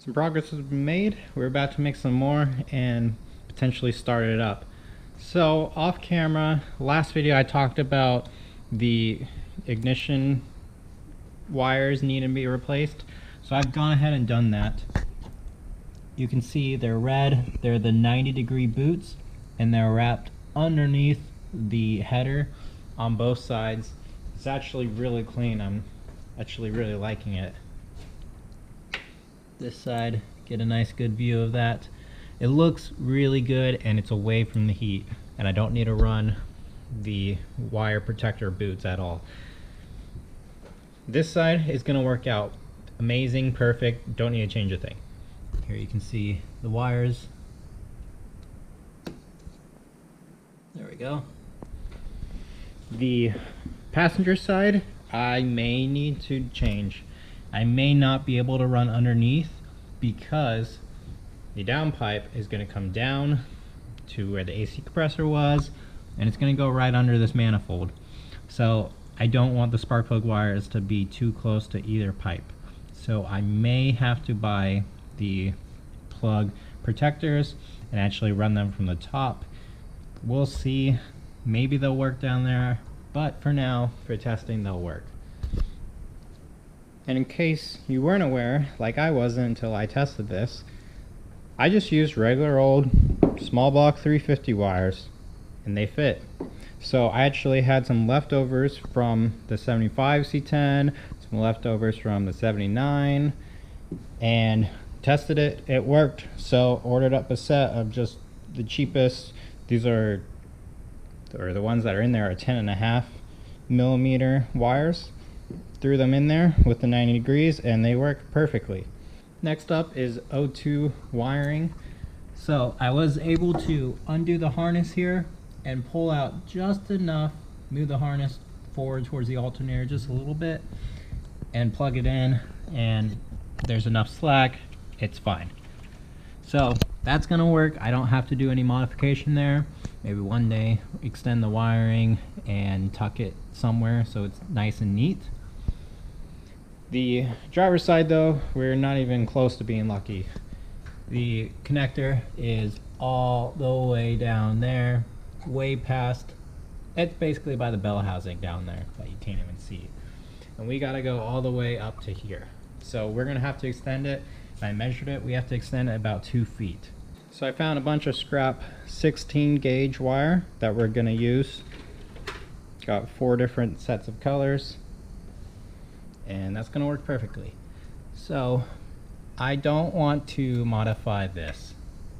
Some progress has been made. We're about to make some more and potentially start it up. So off camera, last video I talked about the ignition wires needing to be replaced. So I've gone ahead and done that. You can see they're red, they're the 90-degree boots, and they're wrapped underneath the header on both sides. It's actually really clean. I'm actually really liking it. This side, get a nice good view of that. It looks really good and it's away from the heat, and I don't need to run the wire protector boots at all. This side is going to work out amazing, perfect, don't need to change a thing. Here you can see the wires. There we go. The passenger side, I may need to change. I may not be able to run underneath because the downpipe is going to come down to where the AC compressor was, and it's going to go right under this manifold. So I don't want the spark plug wires to be too close to either pipe. So I may have to buy the plug protectors and actually run them from the top. We'll see. Maybe they'll work down there, but for now, for testing, they'll work. And in case you weren't aware, like I wasn't until I tested this, I just used regular old small block 350 wires and they fit. So I actually had some leftovers from the 75 C10, some leftovers from the 79, and tested it. It worked. So ordered up a set of just the cheapest. These are, or the ones that are in there are 10.5 millimeter wires. Threw them in there with the 90 degrees and they work perfectly. Next up is O2 wiring. So I was able to undo the harness here and pull out just enough, move the harness forward towards the alternator just a little bit and plug it in, and there's enough slack, it's fine. So that's gonna work. I don't have to do any modification there. Maybe one day extend the wiring and tuck it somewhere so it's nice and neat. The driver's side though, we're not even close to being lucky. The connector is all the way down there, way past, it's basically by the bell housing down there that you can't even see. And we gotta go all the way up to here. So we're gonna have to extend it. I measured it, we have to extend it about 2 feet. So I found a bunch of scrap 16 gauge wire that we're gonna use. Got 4 different sets of colors, and that's gonna work perfectly. So I don't want to modify this,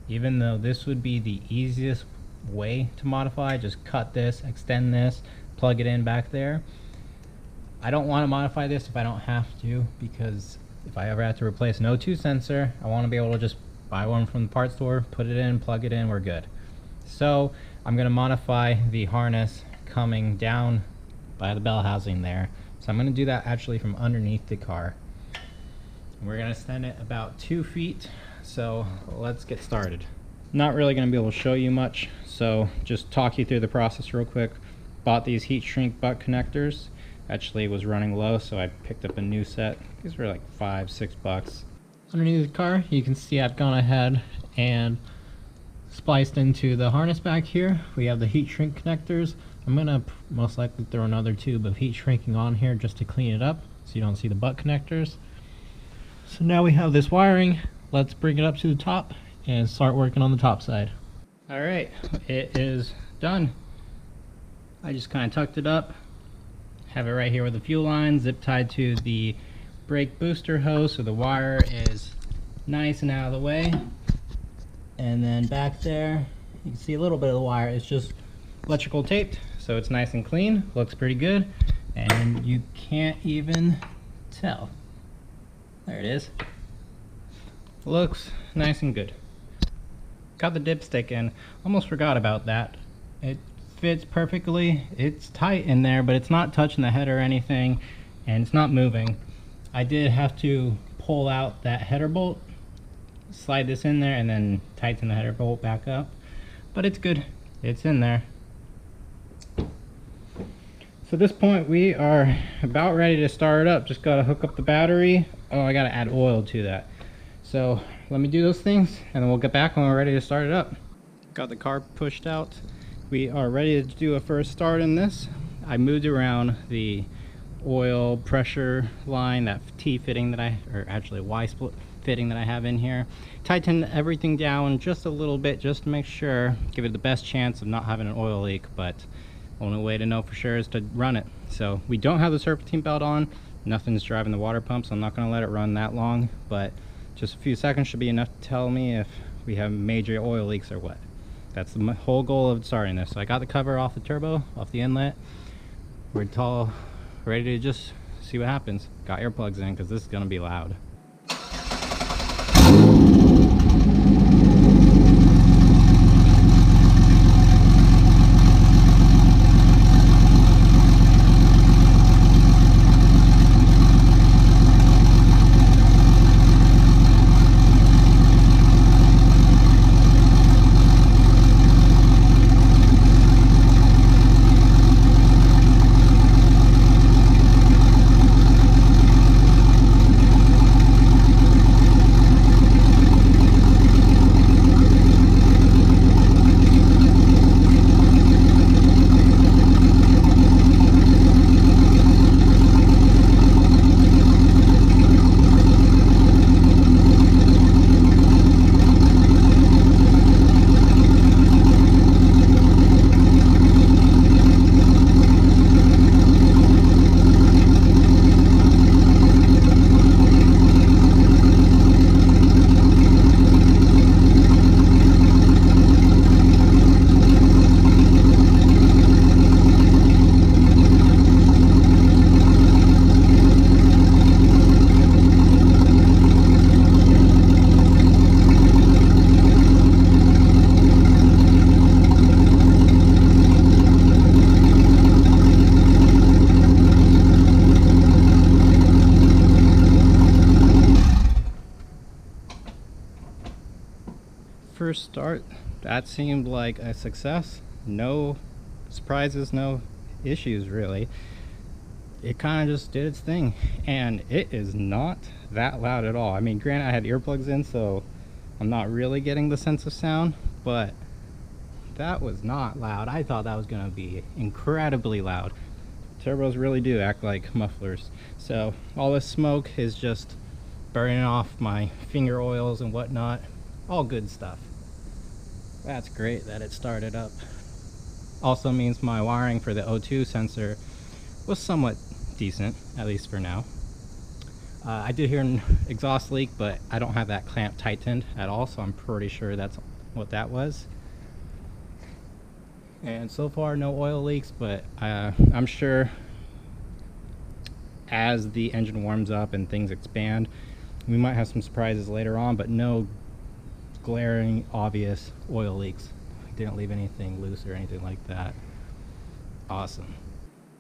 even though this would be the easiest way to modify. Just cut this, extend this, plug it in back there. I don't want to modify this if I don't have to, because if I ever have to replace an O2 sensor, I want to be able to just buy one from the parts store, put it in, plug it in, we're good. So I'm going to modify the harness coming down by the bell housing there. So I'm going to do that actually from underneath the car. We're going to extend it about 2 feet, so let's get started. Not really going to be able to show you much, so just talk you through the process real quick. Bought these heat shrink butt connectors. Actually was running low, so I picked up a new set. These were like $5-6. Underneath the car, you can see I've gone ahead and spliced into the harness back here. We have the heat shrink connectors. I'm gonna most likely throw another tube of heat shrinking on here just to clean it up so you don't see the butt connectors. So now we have this wiring. Let's bring it up to the top and start working on the top side. All right, it is done. I just kind of tucked it up. Have it right here with the fuel line, zip tied to the brake booster hose so the wire is nice and out of the way. And then back there, you can see a little bit of the wire. It's just electrical taped, so it's nice and clean, looks pretty good, and you can't even tell. There it is. Looks nice and good. Got the dipstick in, almost forgot about that. It fits perfectly. It's tight in there, but it's not touching the header or anything, and it's not moving. I did have to pull out that header bolt, slide this in there, and then tighten the header bolt back up, but it's good. It's in there. So at this point we are about ready to start it up. Just gotta hook up the battery. Oh, I gotta add oil to that. So let me do those things and then we'll get back when we're ready to start it up. Got the car pushed out. We are ready to do a first start in this. I moved around the oil pressure line, that T fitting that or actually Y split fitting that I have in here. Tighten everything down just a little bit just to make sure, give it the best chance of not having an oil leak, but only way to know for sure is to run it. So we don't have the serpentine belt on, nothing's driving the water pump, so I'm not going to let it run that long, but just a few seconds should be enough to tell me if we have major oil leaks or what. That's the whole goal of starting this. So I got the cover off the turbo, off the inlet. We're ready to just see what happens. Got earplugs in because this is going to be loud. First start, that seemed like a success. No surprises, no issues really. It kind of just did its thing, and it is not that loud at all. I mean, granted I had earplugs in, so I'm not really getting the sense of sound, but that was not loud. I thought that was going to be incredibly loud. Turbos really do act like mufflers. So all this smoke is just burning off my finger oils and whatnot. All good stuff. That's great that it started up. Also means my wiring for the O2 sensor was somewhat decent, at least for now. I did hear an exhaust leak, but I don't have that clamp tightened at all, so I'm pretty sure that's what that was. And so far no oil leaks, but I'm sure as the engine warms up and things expand, we might have some surprises later on, but no glaring obvious oil leaks. I didn't leave anything loose or anything like that. Awesome.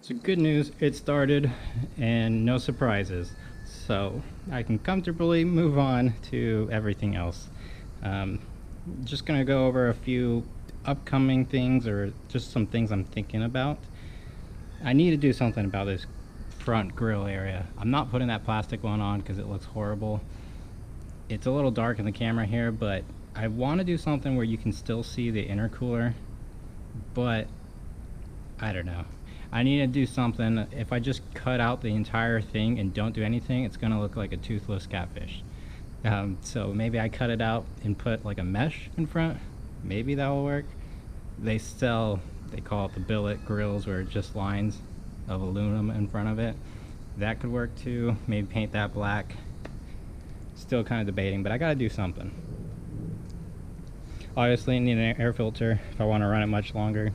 So good news, it started and no surprises, so I can comfortably move on to everything else. Just gonna go over a few upcoming things, or just some things I'm thinking about. I need to do something about this front grille area. I'm not putting that plastic one on because it looks horrible. It's a little dark in the camera here, but I want to do something where you can still see the intercooler, but I don't know. I need to do something. If I just cut out the entire thing and don't do anything, it's gonna look like a toothless catfish. So maybe I cut it out and put like a mesh in front. Maybe that will work. They call it the billet grills, where it's just lines of aluminum in front of it. That could work too. Maybe paint that black. Still kind of debating, but I gotta do something. Obviously I need an air filter if I want to run it much longer.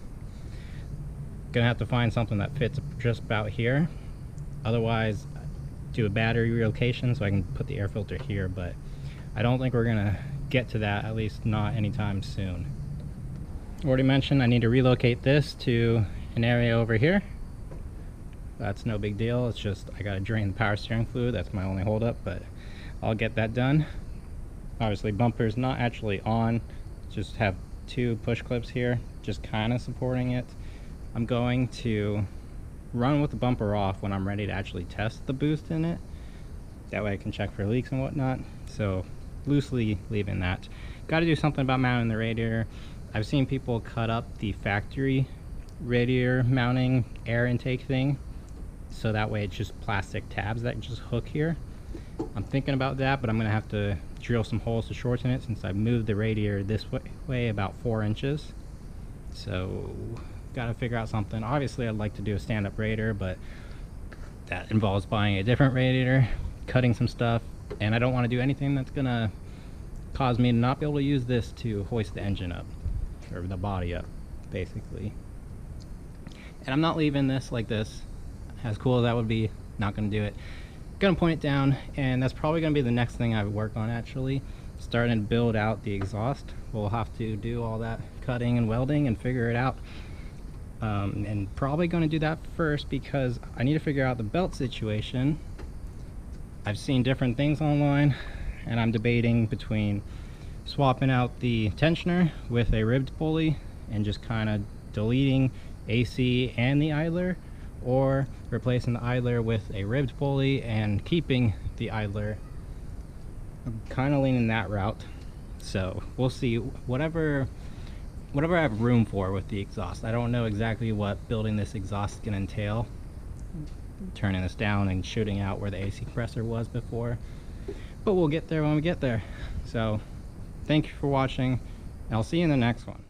Gonna have to find something that fits just about here. Otherwise, do a battery relocation so I can put the air filter here, but I don't think we're gonna get to that, at least not anytime soon. Already mentioned I need to relocate this to an area over here. That's no big deal. It's just I gotta drain the power steering fluid. That's my only holdup, but I'll get that done. Obviously bumper's not actually on, just have two push clips here just kind of supporting it. I'm going to run with the bumper off when I'm ready to actually test the boost in it. That way I can check for leaks and whatnot. So loosely leaving that. Got to do something about mounting the radiator. I've seen people cut up the factory radiator mounting air intake thing, so that way it's just plastic tabs that just hook here. I'm thinking about that, but I'm gonna have to drill some holes to shorten it since I've moved the radiator this way about 4 inches. So gotta figure out something. Obviously I'd like to do a stand-up radiator, but that involves buying a different radiator, cutting some stuff, and I don't want to do anything that's gonna cause me to not be able to use this to hoist the engine up, or the body up, basically. And I'm not leaving this like this. As cool as that would be, not gonna do it. Gonna point it down, and that's probably gonna be the next thing I work on, actually. Starting to build out the exhaust. We'll have to do all that cutting and welding and figure it out. And probably gonna do that first because I need to figure out the belt situation. I've seen different things online, and I'm debating between swapping out the tensioner with a ribbed pulley and just kind of deleting AC and the idler, or replacing the idler with a ribbed pulley and keeping the idler. I'm kind of leaning that route, so we'll see. Whatever I have room for with the exhaust. I don't know exactly what building this exhaust is going to entail. Turning this down and shooting out where the AC compressor was before, but we'll get there when we get there. So thank you for watching. I'll see you in the next one.